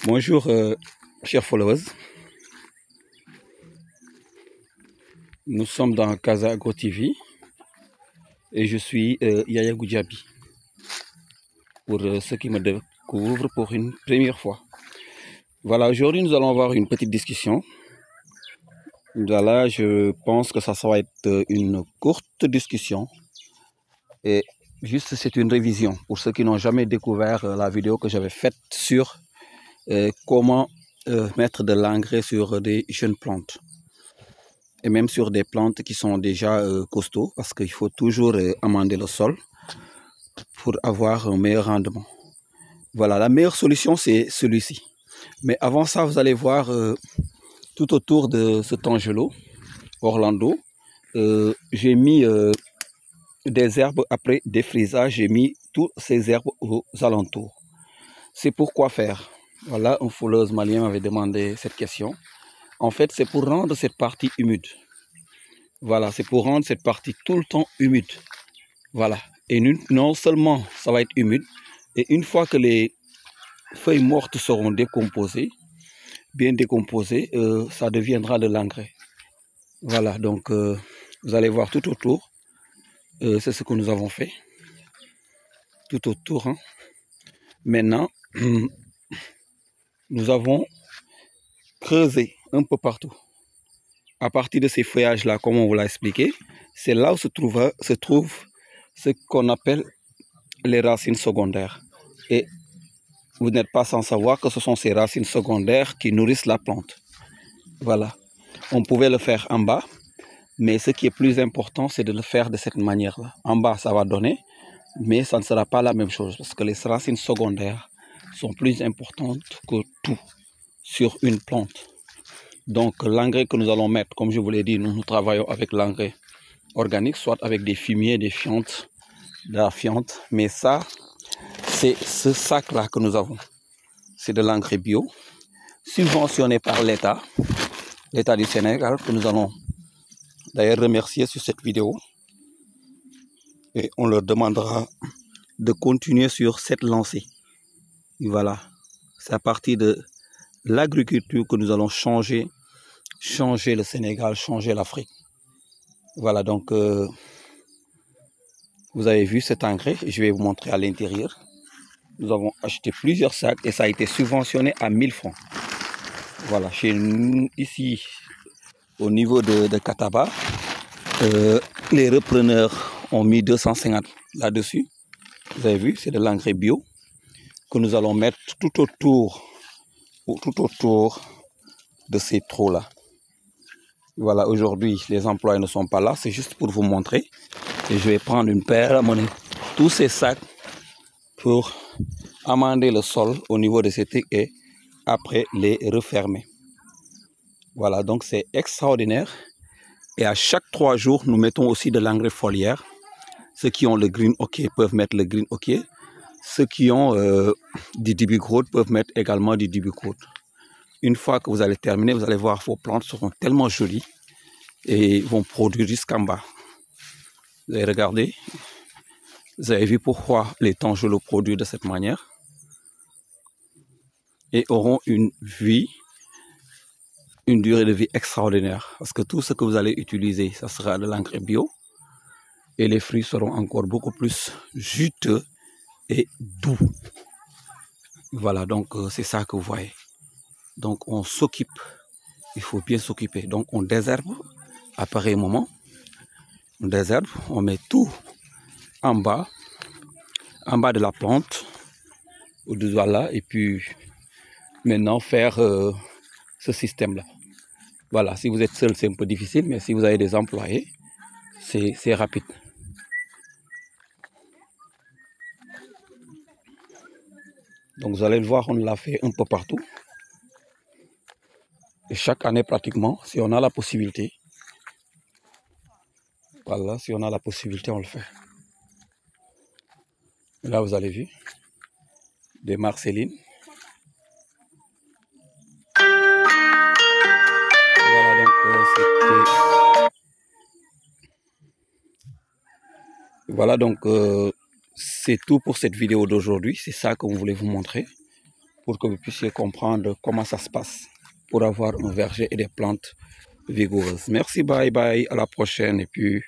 Bonjour, chers followers. Nous sommes dans Casa Agro TV et je suis Yaya Goudiaby. Pour ceux qui me découvrent pour une première fois. Voilà, aujourd'hui nous allons avoir une petite discussion. Voilà, je pense que ça va être une courte discussion. Et juste, c'est une révision pour ceux qui n'ont jamais découvert la vidéo que j'avais faite sur comment mettre de l'engrais sur des jeunes plantes. Et même sur des plantes qui sont déjà costauds, parce qu'il faut toujours amender le sol pour avoir un meilleur rendement. Voilà, la meilleure solution, c'est celui-ci. Mais avant ça, vous allez voir tout autour de ce tangelo, Orlando, j'ai mis des herbes après défrisage, j'ai mis toutes ces herbes aux alentours. C'est pour quoi faire? Voilà, un follower malien m'avait demandé cette question. En fait, c'est pour rendre cette partie humide. Voilà, c'est pour rendre cette partie tout le temps humide. Voilà, et non seulement ça va être humide, et une fois que les feuilles mortes seront décomposées, bien décomposées, ça deviendra de l'engrais. Voilà, donc vous allez voir tout autour, c'est ce que nous avons fait. Tout autour. Hein. Maintenant, nous avons creusé un peu partout. À partir de ces feuillages-là, comme on vous l'a expliqué, c'est là où se trouve ce qu'on appelle les racines secondaires. Et vous n'êtes pas sans savoir que ce sont ces racines secondaires qui nourrissent la plante. Voilà. On pouvait le faire en bas, mais ce qui est plus important, c'est de le faire de cette manière-là. En bas, ça va donner, mais ça ne sera pas la même chose parce que les racines secondaires sont plus importantes que tout sur une plante. Donc, l'engrais que nous allons mettre, comme je vous l'ai dit, nous travaillons avec l'engrais organique, soit avec des fumiers, des fientes, de la fiente. Mais ça, c'est ce sac-là que nous avons. C'est de l'engrais bio, subventionné par l'État du Sénégal, que nous allons d'ailleurs remercier sur cette vidéo. Et on leur demandera de continuer sur cette lancée. Et voilà, c'est à partir de l'agriculture que nous allons changer le Sénégal, changer l'Afrique. Voilà, donc vous avez vu cet engrais, je vais vous montrer à l'intérieur. Nous avons acheté plusieurs sacs et ça a été subventionné à 1000 francs. Voilà, chez nous, ici, au niveau de Kataba, les repreneurs ont mis 250 là-dessus. Vous avez vu, c'est de l'engrais bio que nous allons mettre tout autour de ces trous-là. Voilà, aujourd'hui, les employés ne sont pas là, c'est juste pour vous montrer. Et je vais prendre une paire à monnaie, tous ces sacs pour amender le sol au niveau de ces trucs et après les refermer. Voilà, donc c'est extraordinaire. Et à chaque 3 jours, nous mettons aussi de l'engrais foliaire. Ceux qui ont le green hockey peuvent mettre le green hockey. Ceux qui ont du DibiGrowth peuvent mettre également du DibiGrowth. Une fois que vous allez terminer, vous allez voir vos plantes seront tellement jolies et vont produire jusqu'en bas. Vous avez regardé, vous avez vu pourquoi les tangelos produisent de cette manière et auront une durée de vie extraordinaire. Parce que tout ce que vous allez utiliser, ça sera de l'engrais bio et les fruits seront encore beaucoup plus juteux et doux. Voilà, donc c'est ça que vous voyez. Donc on s'occupe, il faut bien s'occuper. Donc on désherbe à pareil moment. On désherbe, on met tout en bas de la plante, au-dessus là, et puis maintenant faire ce système-là. Voilà, si vous êtes seul, c'est un peu difficile, mais si vous avez des employés, c'est rapide. Donc vous allez le voir, on l'a fait un peu partout. Et chaque année pratiquement, si on a la possibilité, voilà, si on a la possibilité, on le fait. Et là, vous avez vu, des Marcellines. Voilà, donc voilà, donc c'est tout pour cette vidéo d'aujourd'hui. C'est ça qu'on voulait vous montrer. pour que vous puissiez comprendre comment ça se passe pour avoir un verger et des plantes vigoureuses. Merci, bye bye, à la prochaine et puis